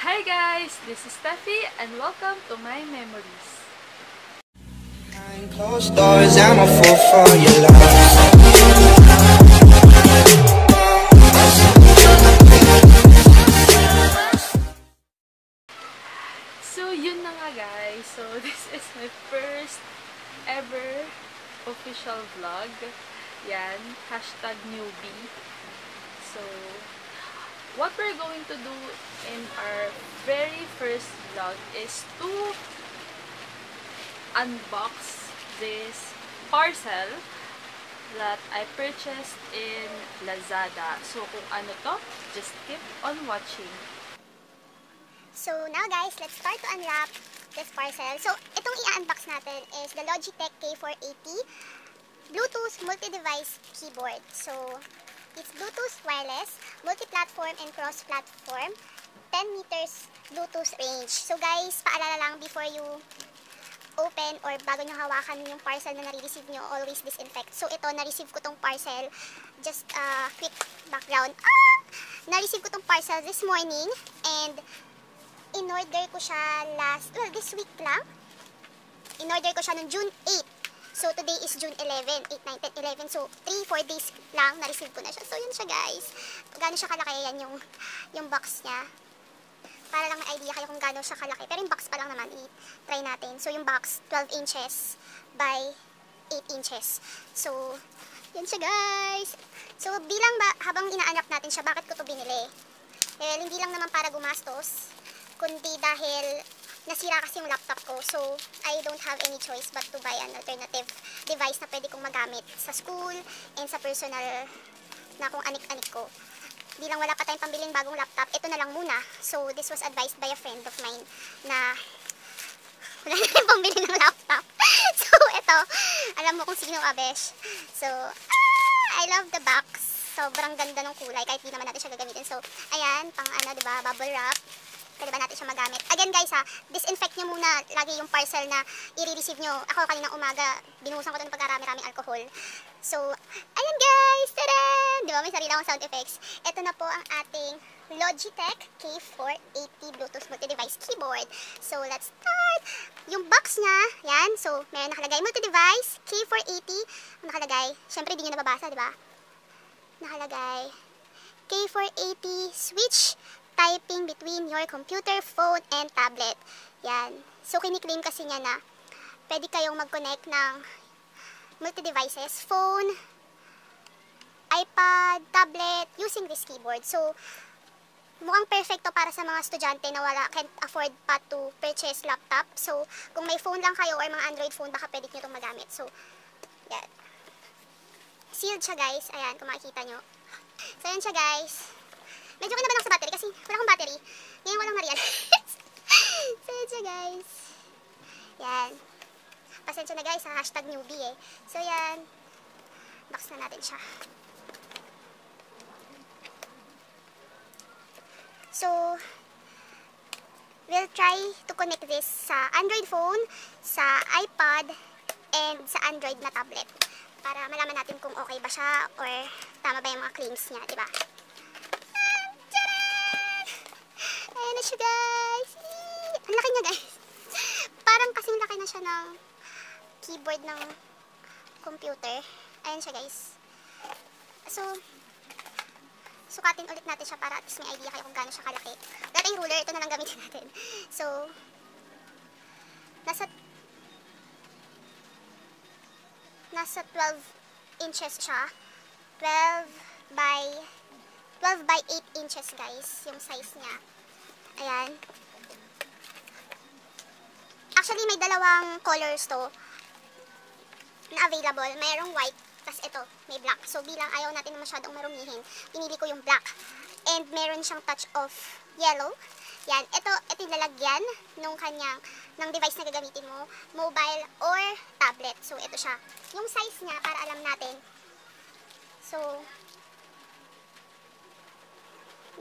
Hi guys, this is Steffy and welcome to my memories. Closed doors, I'm a fool for your love. So yun na nga guys, so this is my first ever official vlog. Yan, #newbie. So, what we're going to do in our very first vlog is to unbox this parcel that I purchased in Lazada. So, kung ano to, just keep on watching. So now guys, let's start to unwrap this parcel. So, itong i-unbox natin is the Logitech K480 Bluetooth multi-device keyboard. So, it's Bluetooth wireless, multi-platform and cross-platform, 10 meters Bluetooth range. So guys, paalala lang before you open or bago nyo hawakan yung parcel na nare-receive nyo, always disinfect. So ito, na-receive ko tong parcel, just quick background. Na-receive ko tong parcel this morning and in-order ko siya this week lang. In-order ko siya noong June 8. So today is June 11, 8, 9, 10, 11. So 3-4 days lang na-receive ko na siya. So yun siya guys. Gaano siya kalaki, yan yung box niya. Para lang may idea kayo kung gaano siya kalaki. Pero yung box pa lang naman, i-try natin. So yung box, 12 inches by 8 inches. So, yun siya guys. So bilang habang inaanap natin siya, bakit ko to binili? Well, hindi lang naman para gumastos, kundi dahil nasira kasi yung laptop ko. So, I don't have any choice but to buy an alternative device na pwede kong magamit sa school and sa personal na kung anik-anik ko. Bilang wala pa tayong pambiling bagong laptop, ito na lang muna. So, this was advised by a friend of mine na wala na tayong pambili ng laptop. So, ito, alam mo kung sino abesh. So, I love the box. Sobrang ganda ng kulay kahit di naman natin siya gagamitin. So, ayan, pang ano, diba, bubble wrap. Pwede ba natin siya magamit? Again guys ha, disinfect nyo muna lagi yung parcel na i-receive nyo. Ako kaninang umaga, binuhusan ko ito ng pagkarami-raming alcohol. So, ayan guys! Tadaan! Di ba may sarili akong sound effects? Ito na po ang ating Logitech K480 Bluetooth multi-device keyboard. So, let's start! Yung box niya, yan. So, may nakalagay multi-device, K480. Nakalagay, syempre di nyo nababasa, di ba? Nakalagay, K480 switch typing between your computer, phone, and tablet. Yan. So, kiniklaim kasi niya na pwede kayong mag-connect ng multi-devices, phone, iPad, tablet, using this keyboard. So, mukhang perfecto para sa mga estudyante na can't afford pa to purchase laptop. So, kung may phone lang kayo or mga Android phone, baka pwede nyo itong magamit. So, yan. Sealed siya guys. Ayan, kung makikita nyo. So, yan siya guys. Medyo ka na ba lang sa battery kasi wala akong battery. Ngayon walang ma-realize. So, yun siya guys. Yan. Pasensya na guys sa #newbie eh. So, yan. Box na natin siya. So, we'll try to connect this sa Android phone, sa iPad, and sa Android na tablet. Para malaman natin kung okay ba siya or tama ba yung mga claims niya, diba? Ayan na siya guys. Ang laki niya guys. Parang kasing laki na siya ng keyboard ng computer. Ayan siya guys. So, sukatin ulit natin siya para at least may idea kayo kung gaano siya kalaki. Wala tayong ruler. Ito na lang gamitin natin. So, nasa 12 inches siya. 12 by 8 inches guys. Yung size niya. Ayan. Actually, may dalawang colors to na available. Mayroong white, tas ito, may black. So, bilang ayaw natin na masyadong marumihin, pinili ko yung black. And meron siyang touch of yellow. Yan. Ito yung lalagyan ng device na gagamitin mo, mobile or tablet. So, ito siya. Yung size niya, para alam natin. So,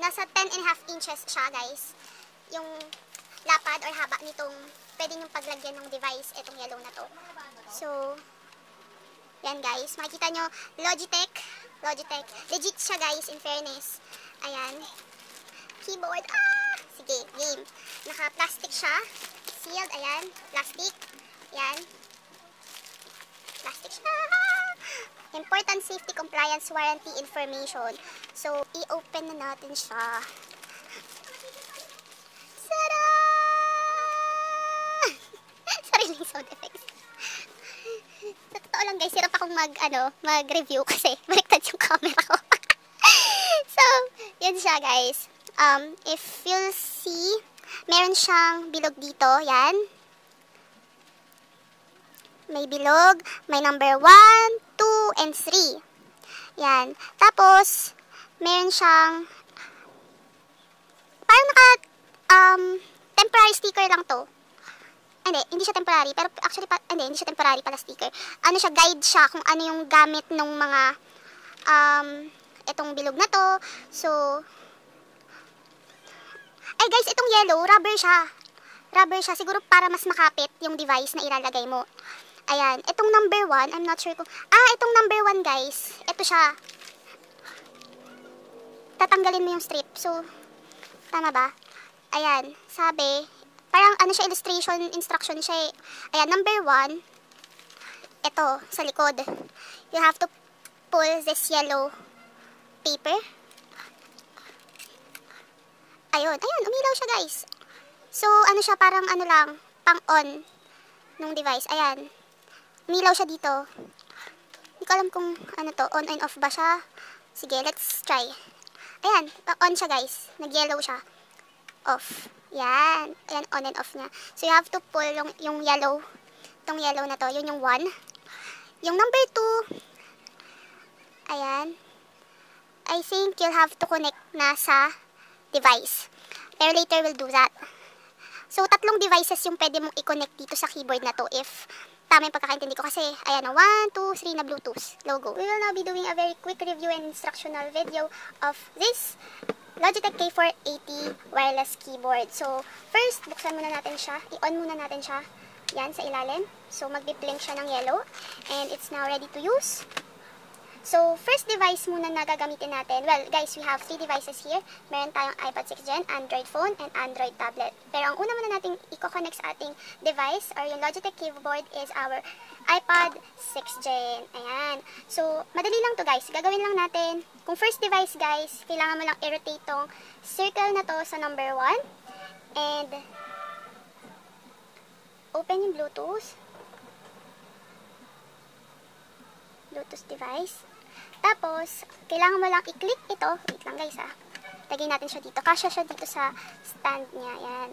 nasa 10.5 inches siya, guys. Yung lapad or haba nitong pwede nyung paglagyan ng device, itong yellow na to. So, yan guys. Makikita nyo, Logitech. Legit siya guys, in fairness. Ayan. Keyboard. Sige. game. Naka-plastic siya. Sealed, ayan. Plastic. Ayan. Plastic siya. Important safety compliance warranty information. So, i-open na natin siya. Tada! Sariling sound effects. Sa totoo lang guys, hirap akong mag-review kasi baliktad yung camera ko. So, yun siya guys. If you'll see, meron siyang bilog dito. Yan. May bilog. May number 1, 2, and 3. Yan. Tapos, meron siyang parang temporary sticker lang to. Hindi siya temporary. Pero actually, hindi siya temporary pala sticker. Ano siya, guide siya kung ano yung gamit ng mga, itong bilog na to. So, guys, itong yellow, rubber siya. Rubber siya. Siguro para mas makapit yung device na ilalagay mo. Ayan. Itong number 1, I'm not sure kung, itong number 1 guys, ito siya. Tatanggalin mo yung strip. So, tama ba? Ayan. Sabi, parang ano siya, illustration, instruction siya eh. Ayan, number 1, ito, sa likod. You have to pull this yellow paper. Ayun, umilaw siya guys. So, ano siya, parang ano lang, pang-on nung device. Ayan, umilaw siya dito. Hindi ko alam kung ano to, on and off ba siya. Sige, let's try. Ayan, on siya guys. Nag-yellow siya. Off. Yan. Ayan, on and off niya. So, you have to pull yung yellow. Itong yellow na to. Yun yung 1. Yung number 2, ayan. I think you'll have to connect na sa device. Pero later we'll do that. So, 3 devices yung pwede mong i-connect dito sa keyboard na to if tama yung pagkakaintindi ko kasi, ayan o, 1, 2, 3 na Bluetooth logo. We will now be doing a very quick review and instructional video of this Logitech K480 wireless keyboard. So, first, buksan muna natin siya. I-on muna natin siya. Yan, sa ilalim. So, magbi-blink siya ng yellow. And it's now ready to use. So, first device muna na gagamitin natin. Well, guys, we have 3 devices here. Meron tayong iPad 6 Gen, Android phone, and Android tablet. Pero ang una muna nating i-connect sa ating device or yung Logitech keyboard is our iPad 6 Gen. Ayan. So, madali lang to guys. Gagawin lang natin. Kung first device guys, kailangan mo lang i-rotate tong circle na to sa number 1. And, open yung Bluetooth device. Tapos, kailangan mo lang i-click ito. Wait lang guys Lagay natin siya dito. Kasya siya dito sa stand niya. Yan.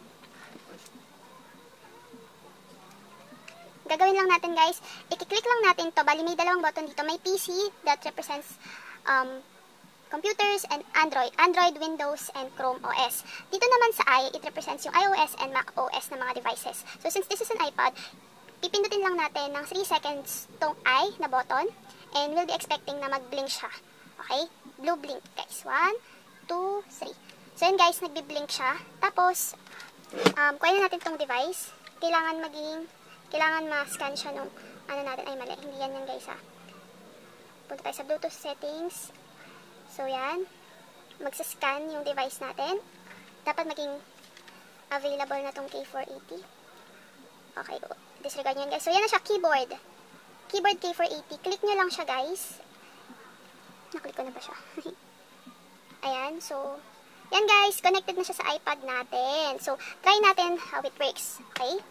Gagawin lang natin guys. I-click lang natin to. Bali may 2 button dito. May PC that represents computers and Android, Windows, and Chrome OS. Dito naman sa I, it represents yung iOS and Mac OS na mga devices. So, since this is an iPad, pipindutin lang natin ng 3 seconds tong I na button. And we'll be expecting na mag-blink siya. Okay? Blue blink, guys. 1, 2, 3. So, yun guys, nagbi-blink siya. Tapos, kuha na natin tong device. Kailangan ma-scan siya nung, natin. Ay, mali. Hindi yan guys, Punta tayo sa Bluetooth settings. So, yan. Magsascan yung device natin. Dapat maging available na tong K480. Okay, disregard nyo yan guys. So, yan na siya, keyboard K480. Click nyo lang siya, guys. Naklik ko na ba siya? Ayan. So, yan, guys. Connected na siya sa iPad natin. So, try natin how it works. Okay?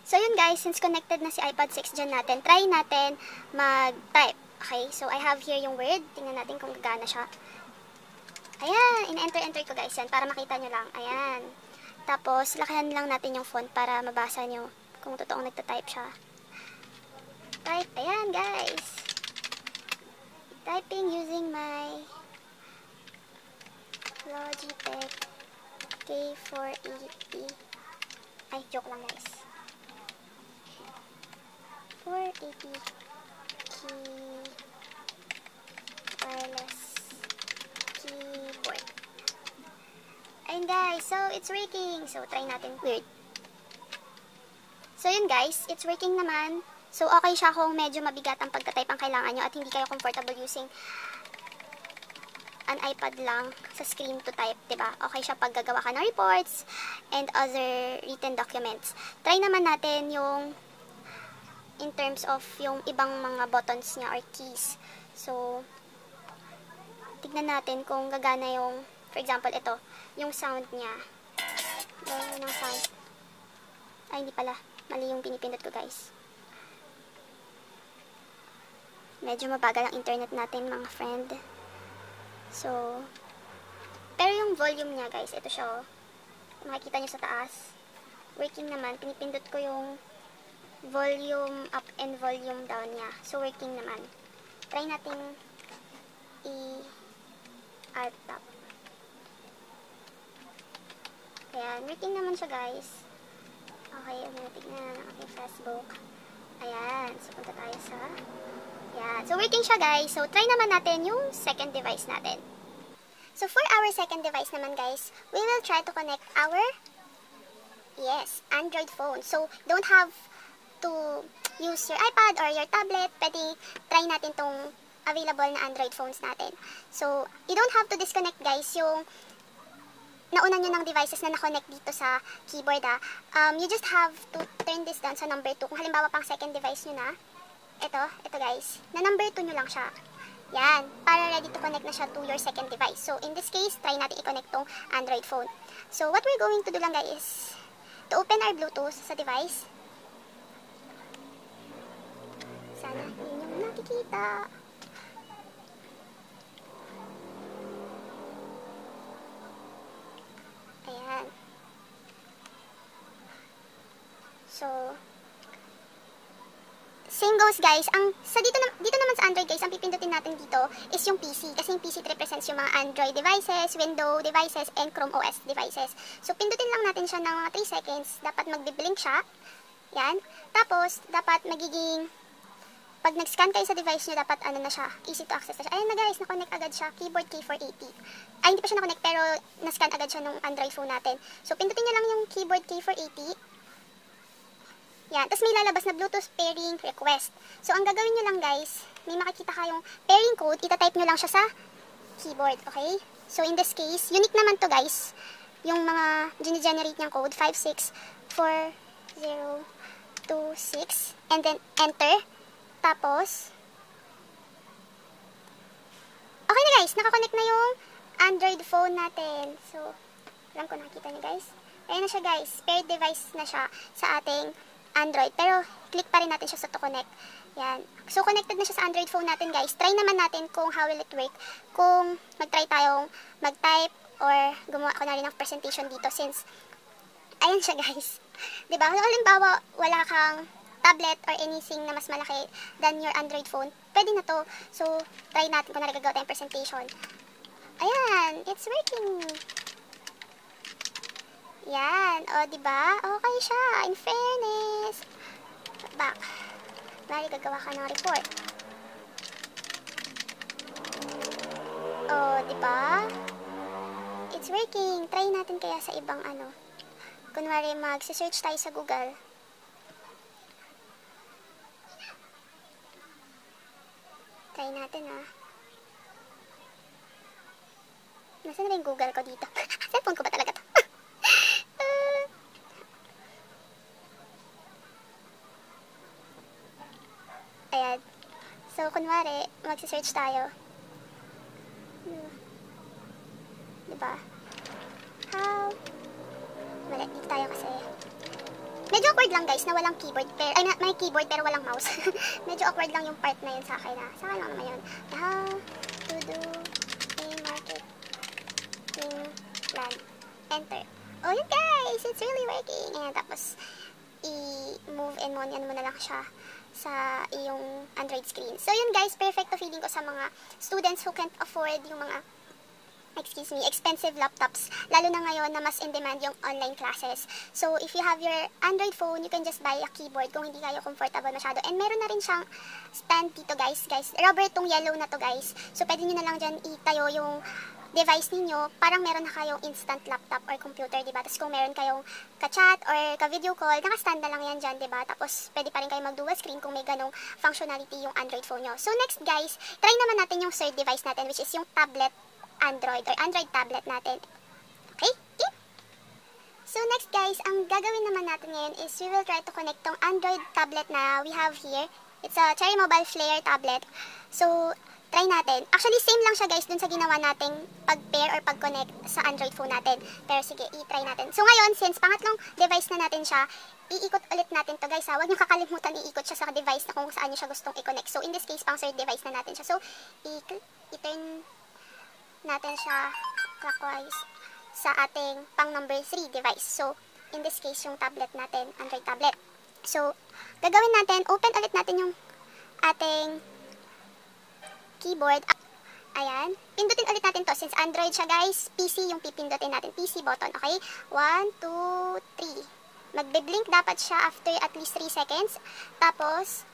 So, yun, guys. Since connected na si iPad 6 Gen natin, try natin mag-type. Okay? So, I have here yung word. Tingnan natin kung gagana siya. Ayan. In-enter ko, guys, yan. Para makita nyo lang. Ayan. Tapos, lakayan lang natin yung font para mabasa nyo kung totoong nagtatype siya. Type. Ayan, guys. Typing using my Logitech K480. Ay, joke lang, guys. 480 wireless keyboard. Ayun, guys. So, it's working. So, try natin. Weird. So, yun, guys. It's working naman. So, okay siya kung medyo mabigat ang pagka-type ang kailangan nyo at hindi kayo comfortable using an iPad lang sa screen to type, 'di ba? Okay siya pag gagawa ka ng reports and other written documents. Try naman natin yung in terms of yung ibang mga buttons niya or keys. So, tignan natin kung gagana yung, for example, ito, yung sound niya. Yung sound. Ay, hindi pala. Mali yung pinipindot ko, guys. Medyo mabagal ang internet natin, mga friend. So, pero yung volume niya, guys, ito siya, oh. Makikita nyo sa taas. Working naman. Pinipindot ko yung volume up and volume down niya. So, working naman. Try natin i-alt top. Ayan, working naman siya, guys. Okay, tignan ang aking Facebook. Ayan, so punta tayo sa... Ayan, so working siya, guys. So, try naman natin yung second device natin. So, for our second device naman, guys, we will try to connect our, yes, Android phone. So, don't have to use your iPad or your tablet. Pwede try natin tong available na Android phones natin. So, you don't have to disconnect, guys, yung nauna nyo ng devices na na-connect dito sa keyboard, you just have to turn this down sa number 2. Kung halimbawa pang second device nyo na, ito guys, na number 2 nyo lang siya. Yan, para ready to connect na siya to your second device. So, in this case, try natin i-connect tong Android phone. So, what we're going to do lang, guys, is to open our Bluetooth sa device. Sana yun yung nakikita. Ayan. So, same goes, guys. Dito naman sa Android, guys, ang pipindutin natin dito is yung PC. Kasi yung PC represents yung mga Android devices, Windows devices, and Chrome OS devices. So, pindutin lang natin siya ng mga 3 seconds. Dapat magbiblink siya. Yan. Tapos, dapat magiging... Pag nag-scan kayo sa device nyo, dapat ano na siya, easy to access na siya. Ayan na, guys, na-connect agad siya. Keyboard K480. Ay, hindi pa siya na-connect, pero na-scan agad siya nung Android phone natin. So, pindutin nyo lang yung keyboard K480. Yan. Tapos may lalabas na Bluetooth pairing request. So, ang gagawin nyo lang, guys, may makikita kayong pairing code, itatype nyo lang siya sa keyboard, okay? So, in this case, unique naman to, guys. Yung mga gine-generate niyang code, 564026, and then enter. Tapos, okay na, guys, nakakonect na yung Android phone natin. So, alam ko nakita niyo, guys. Ayan na siya, guys. Paired device na siya sa ating Android. Pero, click pa rin natin siya sa to connect. Yan. So, connected na siya sa Android phone natin, guys. Try naman natin kung how will it work. Kung mag-try tayong mag-type or gumawa ko na rin ng presentation dito since, ayan siya, guys. Diba? Halimbawa, wala kang tablet or anything na mas malaki than your Android phone, pwede na to. So, try natin kung nagagawa tayong presentation. Ayan, it's working. Yan, o, diba? Okay siya, in fairness. Back. Bali, gagawa ka ng report. O, diba? It's working. Try natin kaya sa ibang ano. Kunwari, mag-search tayo sa Google. Try natin, Nasaan na ba yung Google ko dito? Cellphone ko ba talaga to? Ayan. So, kunwari, magsisearch tayo. Diba? How? Mali, dito tayo kasi. Medyo awkward lang, guys, na walang keyboard. Pero, ay, may keyboard pero walang mouse. Medyo awkward lang yung part na yun sa akin, Sa akin lang naman yun. How to do a marketing plan. Enter. Oh, yun, guys! It's really working! Ayan, tapos, i-move and mo na lang siya sa iyong Android screen. So, yun, guys, perfect to feeling ko sa mga students who can't afford yung mga expensive laptops, lalo na ngayon na mas in demand yung online classes. So, if you have your Android phone, you can just buy a keyboard kung hindi kayo comfortable masyado. And meron na rin siyang stand dito, guys. Rubber tong yellow na to, guys. So, pwede nyo na lang dyan itayo yung device ninyo, parang meron na kayong instant laptop or computer, diba? Tapos kung meron kayong ka-chat or ka-video call, naka-stand na lang yan dyan, diba? Tapos, pwede pa rin kayo mag-dual screen kung may ganong functionality yung Android phone nyo. So, next, guys, try naman natin yung third device natin, which is yung tablet Android or Android tablet natin. Okay? Okay? So next guys, ang gagawin naman natin ngayon is we will try to connect tong Android tablet na we have here. It's a Cherry Mobile Flare tablet. So, try natin. Actually, same lang siya guys dun sa ginawa nating pag-pair or pag-connect sa Android phone natin. Pero sige, i-try natin. So ngayon, since pangatlong device na natin siya, iikot ulit natin to guys ha. Huwag nyo kakalimutan iikot siya sa device na kung saan nyo siya gustong i-connect. So in this case, pang third device na natin siya. So, i-turn natin siya clockwise sa ating pang number 3 device. So, in this case, yung tablet natin, Android tablet. So, gagawin natin, open ulit natin yung ating keyboard. Ayan. Pindutin ulit natin to. Since Android siya guys, PC yung pipindutin natin. PC button. Okay? 1, 2, 3. Magbe-blink dapat siya after at least 3 seconds. Tapos,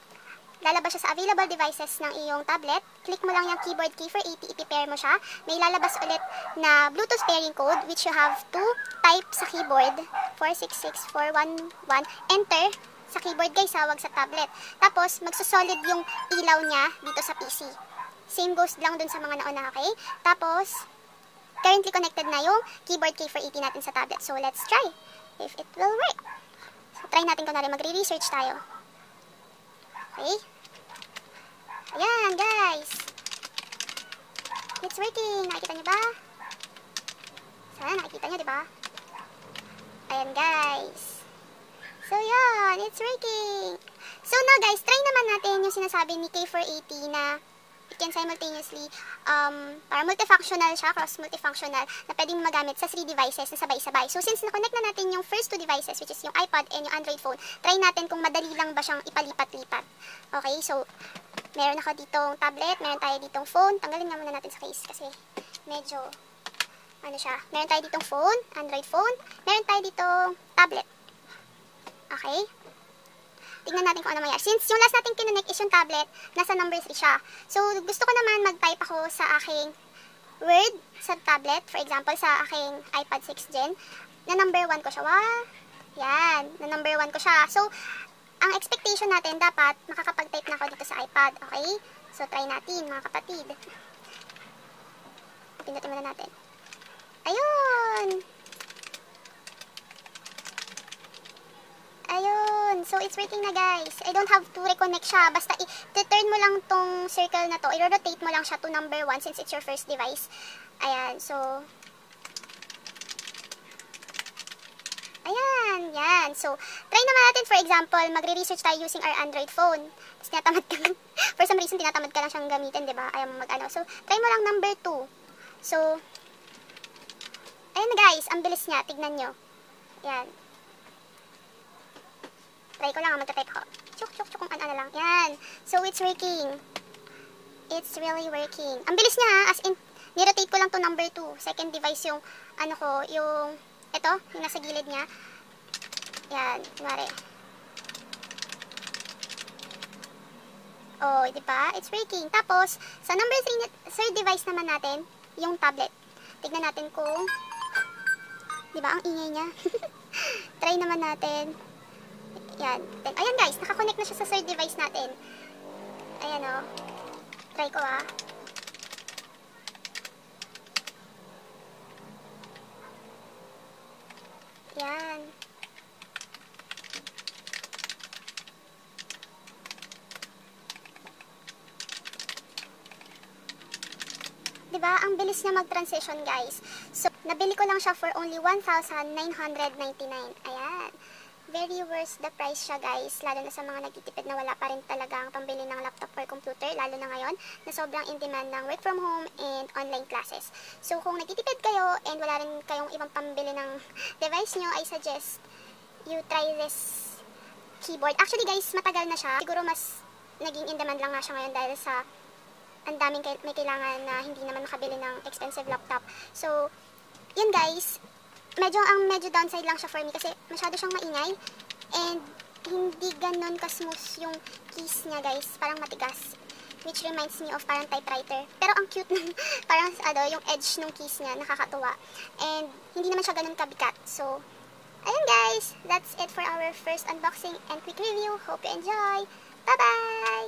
lalabas siya sa available devices ng iyong tablet. Click mo lang yung keyboard K480, ipi-pair mo siya. May lalabas ulit na Bluetooth pairing code which you have to type sa keyboard. 466411. Enter sa keyboard guys, hawag sa tablet. Tapos, magsusolid yung ilaw niya dito sa PC. Same goes lang dun sa mga nauna, okay? Tapos, currently connected na yung keyboard K480 natin sa tablet. So, let's try if it will work. So, try natin kunwari, magre-research tayo. Okay? Ayan, guys. It's working. Nakikita nyo ba? Sana nakikita nyo, diba? Ayan, guys. So, yan. It's working. So, now, guys, try naman natin yung sinasabi ni K480 na it can simultaneously, para multifunctional siya, cross-multifunctional, na pwedeng magamit sa 3 devices na sabay-sabay. So, since na-connect na natin yung first 2 devices, which is yung iPad and yung Android phone, try natin kung madali lang ba siyang ipalipat-lipat. Okay, so, meron ako ditong tablet, meron tayo ditong phone. Tanggalin nga muna natin sa case kasi medyo, ano siya, meron tayo ditong phone, Android phone, meron tayo ditong tablet. Okay? Tingnan natin kung ano mangyari. Since yung last natin kinonect is yung tablet, nasa number 3 siya. So, gusto ko naman mag-type ako sa aking Word sa tablet. For example, sa aking iPad 6 Gen. Na number 1 ko siya. Wow! Yan. Na number 1 ko siya. So, ang expectation natin, dapat makakapag-type na ako dito sa iPad. Okay? So, try natin, mga kapatid. Pindutin muna natin. Ayun! Ayun. So, it's working na, guys. I don't have to reconnect siya. Basta, i-turn mo lang tong circle na to. I-rotate mo lang siya to number 1 since it's your first device. Ayan. So, ayan. Yan. So, try naman natin, for example, magre-research tayo using our Android phone. Tapos, tinatamad ka lang. For some reason, tinatamad ka lang siyang gamitin, diba? Ayaw mo mag-ano. So, try mo lang number 2. So, ayan na, guys. Ang bilis niya. Tignan nyo. Ayan. Try ko lang, magta-type ako. Chuk, chuk, chuk, kung ano lang. Yan. So, it's working. It's really working. Ang bilis niya, as in, nirotate ko lang to number 2. Second device yung, ano ko, yung, ito, yung nasa gilid niya. Yan, kunwari. Oh, diba? It's working. Tapos, sa number 3, third device naman natin, yung tablet. Tignan natin kung, diba, ang ingay niya. Try naman natin. Yan. Then, ayan guys, nakakonect na siya sa third device natin. Ayan o. Try ko ah. Yan. Diba? Ang bilis niya mag-transition guys. So, nabili ko lang siya for only 1,999. Ayan. Very worth the price siya guys, lalo na sa mga nagtitipid na wala pa rin talagang pambili ng laptop or computer, lalo na ngayon na sobrang in demand ng work from home and online classes. So kung nagtitipid kayo and wala rin kayong ibang pambili ng device nyo, I suggest you try this keyboard. Actually guys, matagal na siya. Siguro mas naging in demand lang nga siya ngayon dahil sa ang daming may kailangan na hindi naman makabili ng expensive laptop. So, yun guys. Medyo downside lang siya for me kasi masyado siyang maingay and hindi ganun ka-smooth yung keys niya guys, parang matigas, which reminds me of parang typewriter, pero ang cute ng parang yung edge ng keys niya, nakakatuwa, and hindi naman siya ganun kabigat. So, ayun guys, that's it for our first unboxing and quick review. Hope you enjoy. Bye bye!